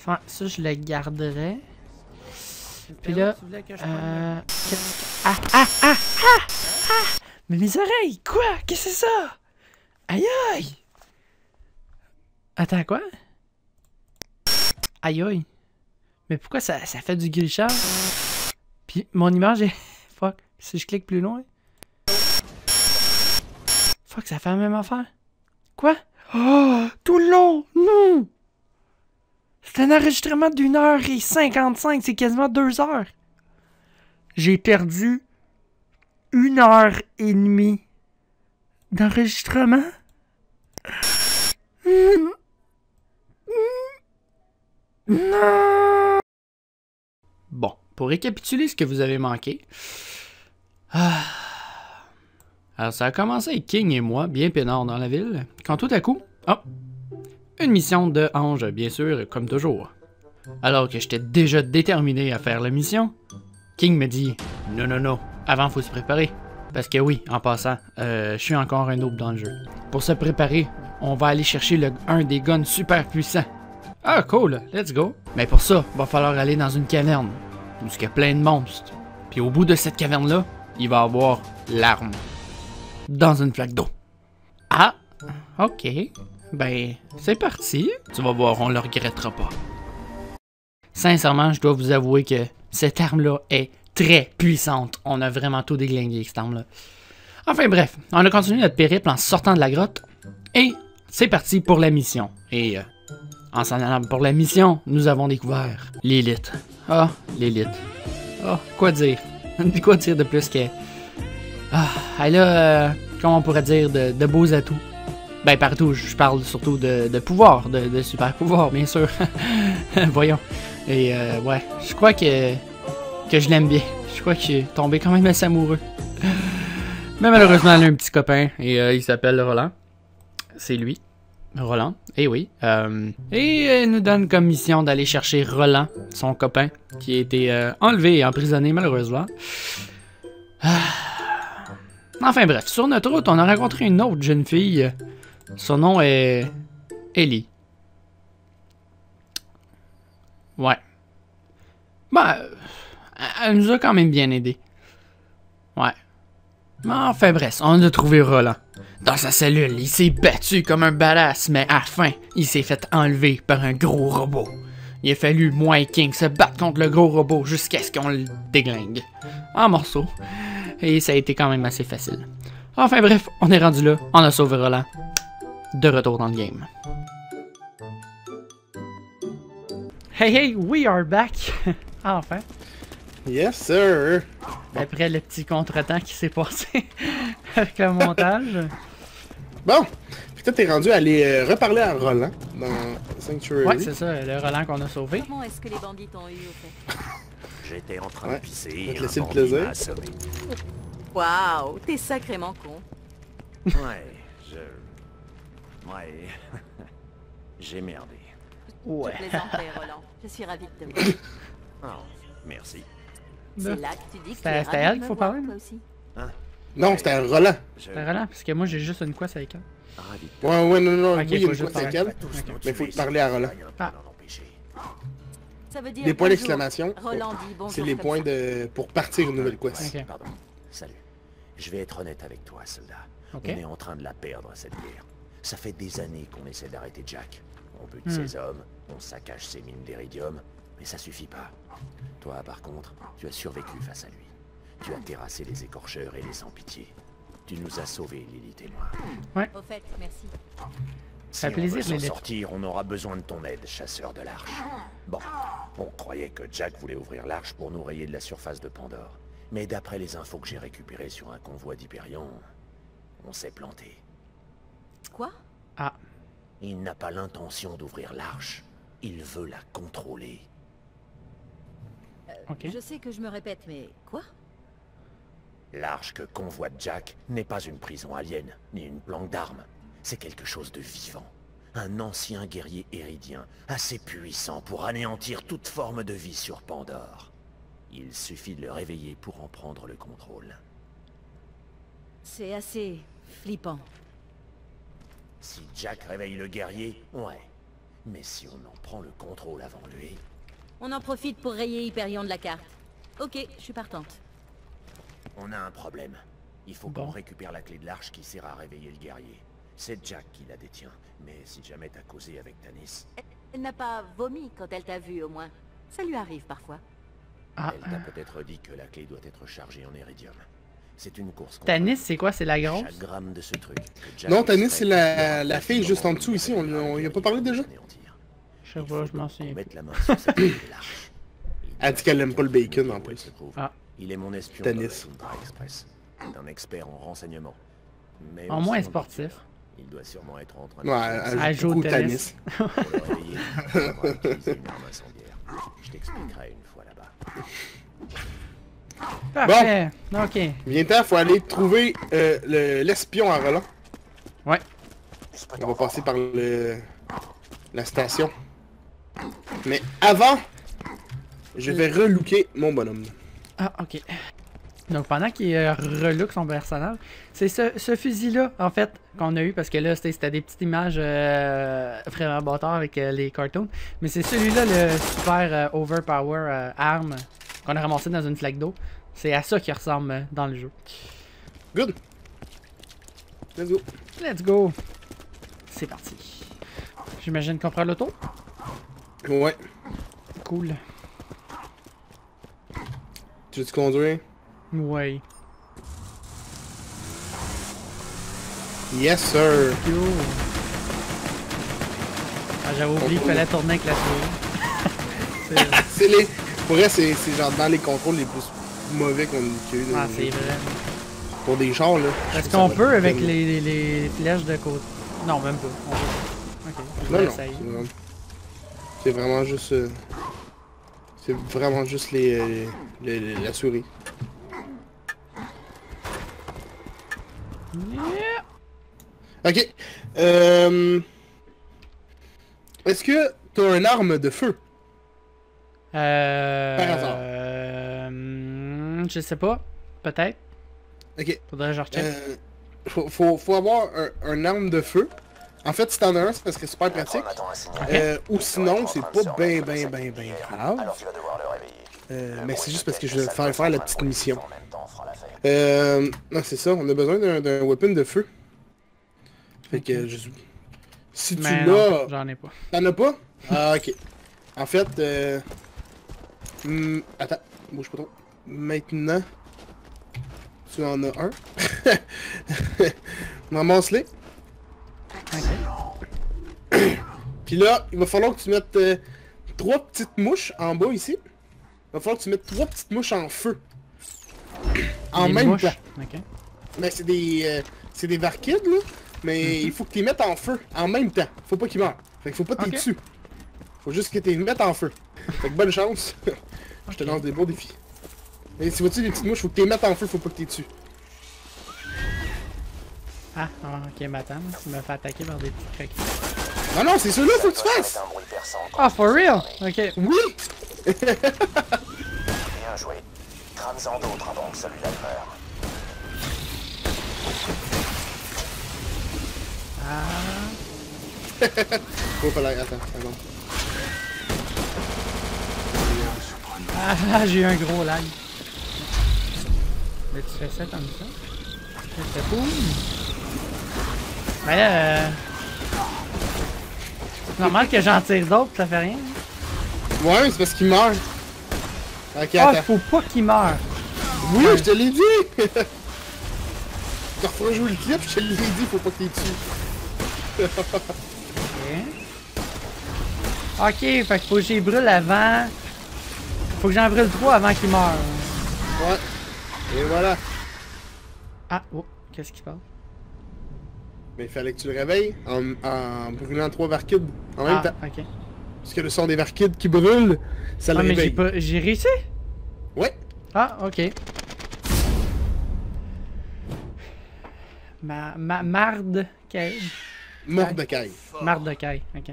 Enfin, ça, je le garderai. Puis là... Mais mes oreilles! Quoi? Qu'est-ce que c'est ça? Aïe aïe! Attends, quoi? Aïe aïe! Mais pourquoi ça fait du glitchage? Puis mon image est... Fuck. Si je clique plus loin... Fuck, ça fait la même affaire. Quoi? Oh! Tout le long! Non! C'est un enregistrement d'1h55. C'est quasiment 2 heures. J'ai perdu 1h30 d'enregistrement. Non! Bon, pour récapituler ce que vous avez manqué. Alors, ça a commencé avec King et moi, bien peinards dans la ville, quand tout à coup... Oh! Une mission de Ange, bien sûr, comme toujours. Alors que j'étais déjà déterminé à faire la mission, King me dit « Non, non, non, avant faut se préparer. » Parce que oui, en passant, je suis encore un noob dans le jeu. Pour se préparer, on va aller chercher un des guns super puissants. Ah, cool, let's go. Mais pour ça, va falloir aller dans une caverne, où il y a plein de monstres. Puis au bout de cette caverne-là, il va y avoir l'arme. Dans une flaque d'eau. Ah, ok. Ben, c'est parti. Tu vas voir, on le regrettera pas. Sincèrement, je dois vous avouer que cette arme-là est très puissante. On a vraiment tout déglingué avec cette arme-là. Enfin bref, on a continué notre périple en sortant de la grotte. Et c'est parti pour la mission. Et en s'en allant pour la mission, nous avons découvert l'élite. Ah, l'élite. Ah, quoi dire? Quoi dire de plus que... Ah, elle a, comment on pourrait dire, de beaux atouts. Ben, partout, je parle surtout de pouvoir, de super pouvoir, bien sûr. Voyons. Et ouais, je crois que je l'aime bien. Je crois que je suis tombé quand même assez amoureux. Mais malheureusement, elle a un petit copain et il s'appelle Roland. C'est lui, Roland. Et oui. Et elle nous donne comme mission d'aller chercher Roland, son copain, qui a été enlevé et emprisonné malheureusement. Enfin bref, sur notre route, on a rencontré une autre jeune fille. Son nom est Ellie. Ouais. Ben, elle nous a quand même bien aidés. Ouais. Mais enfin bref, on a trouvé Roland. Dans sa cellule, il s'est battu comme un badass, mais à la fin, il s'est fait enlever par un gros robot. Il a fallu, moi et King, se battre contre le gros robot jusqu'à ce qu'on le déglingue. En morceaux. Et ça a été quand même assez facile. Enfin bref, on est rendu là, on a sauvé Roland. De retour dans le game. Hey hey, we are back! Enfin. Yes sir! Après le petit contretemps qui s'est passé avec le montage. Bon! Puis toi t'es rendu à aller reparler à Roland dans Sanctuary. Ouais, c'est ça, le Roland qu'on a sauvé. Comment est-ce que les bandits t'ont eu au fait? J'étais en train de pisser va te et un laisser le bandit plaisir. m'a assommé. Waouh, t'es sacrément con. Ouais, Ouais... J'ai merdé. Ouais. Je plaisantais, Roland. Je suis ravie de te voir. Oh, merci. C'est là que tu dis que tu C'était es elle ravi de qu'il me faut voir, parler? toi aussi. Non, c'était un Roland. Je... C'est Roland, parce que moi j'ai juste une quest avec elle. Ravi de te Ouais, non, Ok, oui, il y a faut une juste quoi avec parler. elle. tous nous Mais faut tuer, parler à Roland. rien ne peut Ah. l'en empêcher. Ça veut dire Des points bonjour. d'exclamation. Roland dit bonjour C'est les comme points ça. de pour partir une nouvelle quest. Ok. Pardon. Salut. Je vais être honnête avec toi, soldat. Ok. On est en train de la perdre, cette guerre. Ça fait des années qu'on essaie d'arrêter Jack. On bute ses hommes, on saccage ses mines d'iridium, mais ça suffit pas. Toi, par contre, tu as survécu face à lui. Tu as terrassé les écorcheurs et les sans-pitié. Tu nous as sauvés, Lilith et moi. Au fait, merci. Si fait on plaisir, veut s'en Lilith. sortir, on aura besoin de ton aide, chasseur de l'arche. Bon, on croyait que Jack voulait ouvrir l'arche pour nous rayer de la surface de Pandore. Mais d'après les infos que j'ai récupérées sur un convoi d'Hyperion, on s'est planté. Quoi? Ah. Il n'a pas l'intention d'ouvrir l'arche. Il veut la contrôler. Ok. Je sais que je me répète, mais quoi? L'arche que convoite Jack n'est pas une prison alien, ni une planque d'armes. C'est quelque chose de vivant. Un ancien guerrier héridien, assez puissant pour anéantir toute forme de vie sur Pandore. Il suffit de le réveiller pour en prendre le contrôle. C'est assez flippant. Si Jack réveille le guerrier, ouais. Mais si on en prend le contrôle avant lui... On en profite pour rayer Hyperion de la carte. Ok, je suis partante. On a un problème. Il faut Bon. qu'on récupère la clé de l'arche qui sert à réveiller le guerrier. C'est Jack qui la détient. Mais si jamais t'as causé avec Tanis, Elle n'a pas vomi quand elle t'a vu, au moins. Ça lui arrive parfois. Ah, elle t'a peut-être dit que la clé doit être chargée en éridium. C'est une course contre Tanis, c'est quoi? C'est la grosse? chaque gramme de ce truc. que Jack Non, Tanis, extrait c'est la fille juste en dessous ici. On y a pas parlé déjà? Je sais pas, je m'en souviens. Mettre la main sur cette clé de l'arche. Elle dit qu'elle aime pas le bacon en plus. Ah. Il est mon espion Tanis. dans la Tundra Express. C'est un expert en renseignement. Mais Au aussi moins en sportif. lecture. Il doit sûrement être en train de... Ouais, Elle elle joue joue au beaucoup tennis. Tanis. Pour le réveiller, il faudra utiliser une arme incendiaire. Je t'expliquerai une fois là-bas. Parfait. Ok. Viens-t'en, faut aller trouver l'espion à Roland. Ouais. On va passer par la station. Mais avant, je vais relooker mon bonhomme. Ah, ok. Donc, pendant qu'il relook son personnage, c'est ce fusil-là, en fait, qu'on a eu, parce que là, c'était des petites images vraiment bâtards avec les cartoons. Mais c'est celui-là, le super overpower arme qu'on a ramassé dans une flaque d'eau. C'est à ça qu'il ressemble dans le jeu. Good. Let's go. Let's go! C'est parti. J'imagine qu'on prend l'auto? Ouais. Cool. Tu veux-tu conduire? Ouais. Yes, sir. Yo! Ah, j'avais oublié qu'il fallait tourner avec la souris. C'est les... Pour vrai, c'est genre dans les contrôles les plus mauvais qu'on a eu. Ah, c'est vrai. Pour des chars, là. Est-ce je trouve qu'on ça peut va avec tellement- les flèches de côté? Non, même pas. On peut. Ok, je Non, vais non. essayer. C'est vraiment juste... C'est vraiment juste la souris. Yeah. Ok. Est-ce que t'as une arme de feu? Par hasard. Je sais pas. Peut-être. Ok. Faudrait que je recheck. Faut avoir un arme de feu. En fait, si t'en as un, c'est parce que c'est super pratique. Ou sinon, c'est pas ben grave. Mais c'est juste parce que je vais faire la petite mission. Non, c'est ça. On a besoin d'un weapon de feu. Fait que si tu Mais non, l'as... j'en ai pas. T'en as pas? Ah, ok. En fait, attends, bouge pas trop. Maintenant, tu en as un. Ramasse-les. Ok. Puis là, il va falloir que tu mettes 3 petites mouches en bas ici. Il va falloir que tu mettes 3 petites mouches en feu. En Des même mouches. temps. Ok. Mais c'est des varkids, là. Mais il faut que tu les mettes en feu en même temps. Faut pas qu'ils meurent. Fait que faut pas que Ok. t'es dessus. Faut juste que tu les mettes en feu. Fait que bonne chance. Je te lance des beaux défis. Mais si vois-tu les petites mouches, faut que tu les mettes en feu, faut pas que t'es dessus. Ah, ok, mais attends. Tu me fais attaquer par des petits croquis. Non, non, c'est ceux-là, faut que tu fasses! Ah, for real? Ok. Oui! Bien joué. Crame-en d'autres avant que celui-là meure. Ah. Oh, fallait... Attends, attends. Ah, j'ai eu un gros lag. Mais tu fais ça comme ça? C'est cool. Mais là, c'est normal que j'en tire d'autres, ça fait rien. Ouais, mais c'est parce qu'il meurt. Ok, Ah, attends. faut pas qu'il meure. Oui, je te l'ai dit! Tu referas jouer le clip, je te l'ai dit, faut pas que t'es dessus. Ok. Ok, fait qu'il faut que j'y brûle avant. Faut que j'en brûle 3 avant qu'il meure. Ouais. Et voilà. Ah, oh, qu'est-ce qui se passe? Mais il fallait que tu le réveilles en brûlant 3 varkids en même Ah, temps. ok. Parce que le son des varkids qui brûlent, ça le Ah, mais réveille. j'ai réussi? Ouais. Ah, ok. Marde caille. Mordecai. Marde de caille, ok.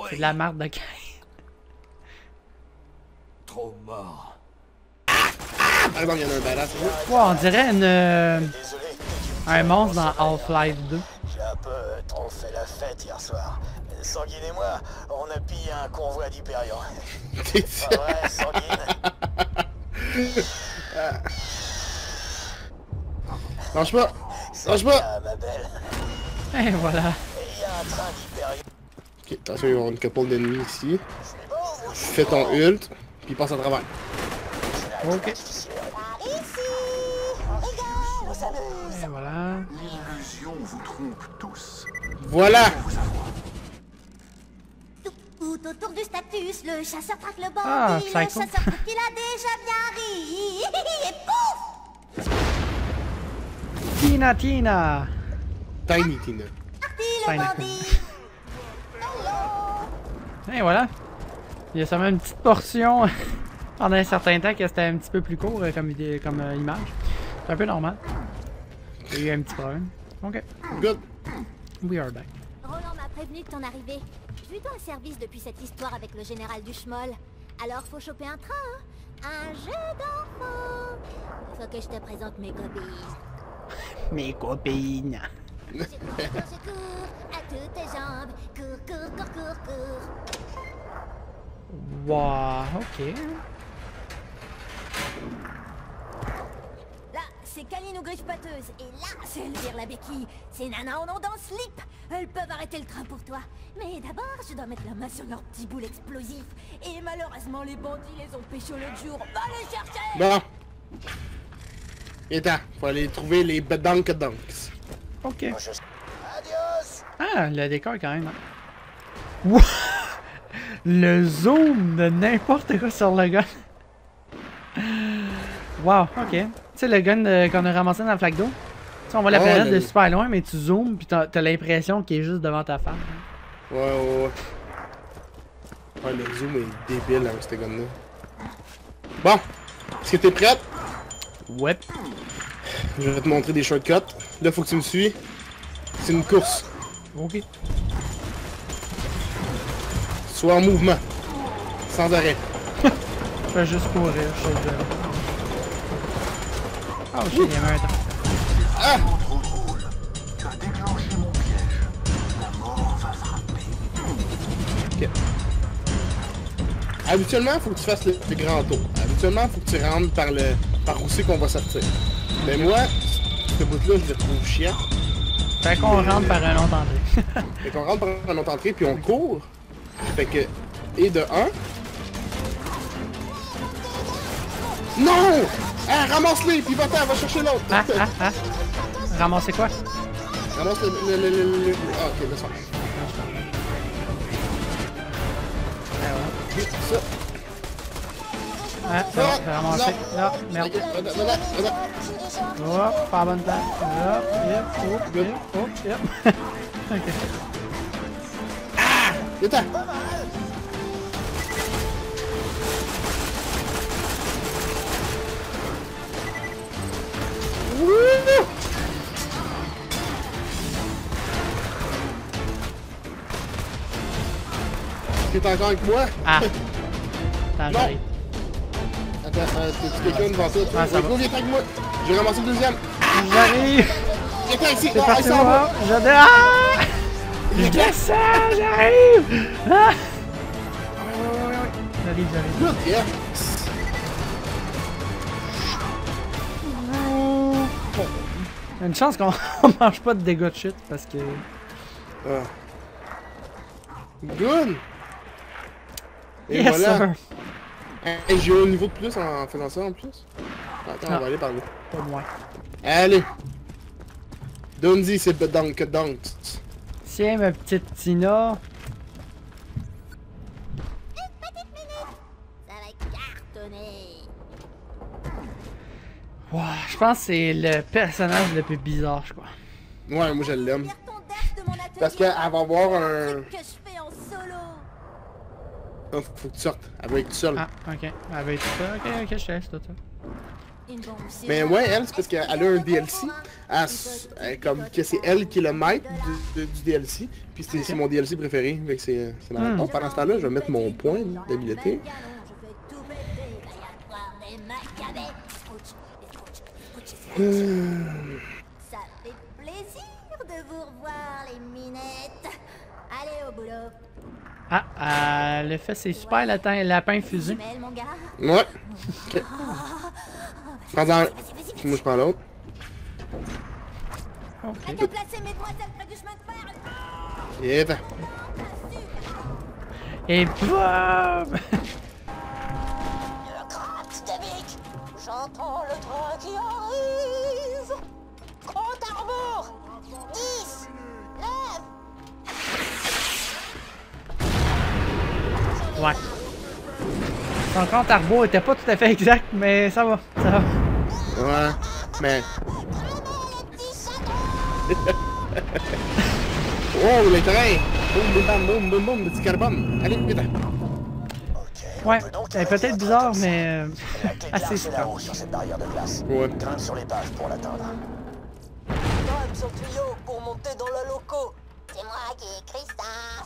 C'est de la marde de caille. Trop mort. Par exemple, il y en a un badass. Ouais, on dirait Désolé. un monstre dans Half-Life 2. J'ai un peu trop fait la fête hier soir. Sanguine et moi, on a pillé un convoi d'Hyperion. T'es Ah ouais, Sanguine. Lâche pas! Lâche pas! Ah, ma belle. Et voilà. Et il y a un train d'Hyperion. Ok, attention, il va y avoir une couple d'ennemis ici. C'est bon, vous Fais ton ult, puis passe à travers. Ok. ici. Regarde, on s'amuse. Et voilà. L'illusion vous trompe tous. Voilà! Tout autour du Status, le chasseur traque le bandit, Ah, le Psycho. chasseur trouve qu'il a déjà bien ri. Et pouf! Tina Tina! Tiny Tina. Parti Fine. le bandit! Et voilà. Il y a seulement une petite portion pendant un certain temps que c'était un petit peu plus court comme image. C'est un peu normal. Il y a eu un petit problème. Ok. Good. We are back. Roland m'a prévenu de ton arrivée. Je lui dois un service depuis cette histoire avec le général du Schmoll. Alors faut choper un train, hein? Un jeu d'enfant. Faut que je te présente mes copines. Mes copines. Secours, secours, secours, à toutes tes jambes. Cours, cours, cours, cours, cours. Wow, ok. Là, c'est Kaline ou Griffe Pâteuse. Et là, c'est Elvire la béquille. C'est Nana en ondes en slip. Elles peuvent arrêter le train pour toi. Mais d'abord, je dois mettre la main sur leur petit boule explosif. Et malheureusement, les bandits les ont pécho l'autre jour. Va les chercher! Bon. Et attends, faut aller trouver les Bedunk Dunks. Ok. Adios. Ah, le décor quand même. Hein. Wow! Le zoom de n'importe quoi sur le gun. Wow, ok. Tu sais, le gun qu'on a ramassé dans la flaque d'eau? Tu sais, on voit la planète de super loin, mais tu zoomes, puis t'as l'impression qu'il est juste devant ta face. Ouais. Ouais, le zoom est débile avec ce gun-là. Bon. Est-ce que t'es prête? Ouais. Je vais te montrer des shortcuts. Là, faut que tu me suis. C'est une course. Ok. Sois en mouvement. Sans arrêt. Je vais juste courir, je sais déjà. Oh shit, il y avait un temps. Ah! Trop drôle. Tu as déclenché mon piège. La mort va frapper. Ok. Habituellement, faut que tu fasses le grand tour. Habituellement, faut que tu rentres par où c'est qu'on va sortir. Mais moi, ce bout-là, je le trouve chiant. Fait qu'on rentre par un autre entrée. Fait qu'on rentre par une autre entrée, puis on court. Fait que... Et de 1... Non! Ah, ramasse-les, puis va-t'en, va chercher l'autre. Ah. Ramasser quoi? Ramasse le... Ah, ok, laisse faire. Ça. Ah, c'est bon, j'ai ramassé. Là, merde. Voilà. Hop, pas à bonne place. Hop, yep. Ok. Viens-t'en. Wouh! T'es encore avec moi? Ah. Attends, j'arrive. Attends, t'es quelqu'un devant toi? Ah, ça va. Go, viens avec moi. J'ai ramassé le deuxième. J'arrive. Viens ici. C'est Non, parti, il s'en va. moi. Je descends, j'arrive. Ah. J'arrive. Good, yeah. Une chance qu'on mange pas de dégâts de chute parce que... Ah. Good. Et Yes, voilà. sir. Hey, j'ai un niveau de plus en faisant ça en plus. Attends, Ah. on va aller par là. Pas moins. Allez. Donne-y ces Bedunk Dunks. Tiens, ma petite Tina. Ça va cartonner. Wow, je pense que c'est le personnage le plus bizarre, je crois. Ouais, moi je l'aime. Tire ton dash de mon atelier. Parce qu'elle va avoir un... Truc que je fais en solo. Oh, faut que tu sortes. Elle va être toute seule. Ah, ok. Elle va être ça. Ok, je te laisse tout ça. Une bombe si Mais je ouais, vois. elle, c'est parce qu'elle a un DLC. Comme que c'est elle qui est le maître du DLC. Puis c'est mon DLC préféré. Fait que c'est marrant. Bon, pendant ce temps-là, je vais mettre mon point d'habileté. Canon, je fais tout péter. Il va y avoir des macabées. Scrouch, scrouch, scrouch. Ça fait plaisir de vous revoir, les minettes. Allez, au boulot. Ah, le fait c'est super lapin fusée. Jumelle, mon gars. Ouais. Ok. Prends-en un. Vas-y. Moi, je prends l'autre. À te placer, mesdemoiselles, près du chemin de fer. Et attends. Et boum! J'entends le train qui arrive. Grand arbre. 10, 9. Ouais. Son compte à rebours était pas tout à fait exact, mais ça va, ça va. Ouais. Mais. Oh, les trains! Boum, boum, bam, boum, boum, boum, petit carbone. Allez, vite. Ouais, elle est peut-être bizarre, mais assez C'est super. là-haut sur cette barrière de glace. Ouais. Grimpe sur les pages pour l'atteindre. Grimpe sur le tuyau pour monter dans le loco. C'est moi qui ai écrit ça.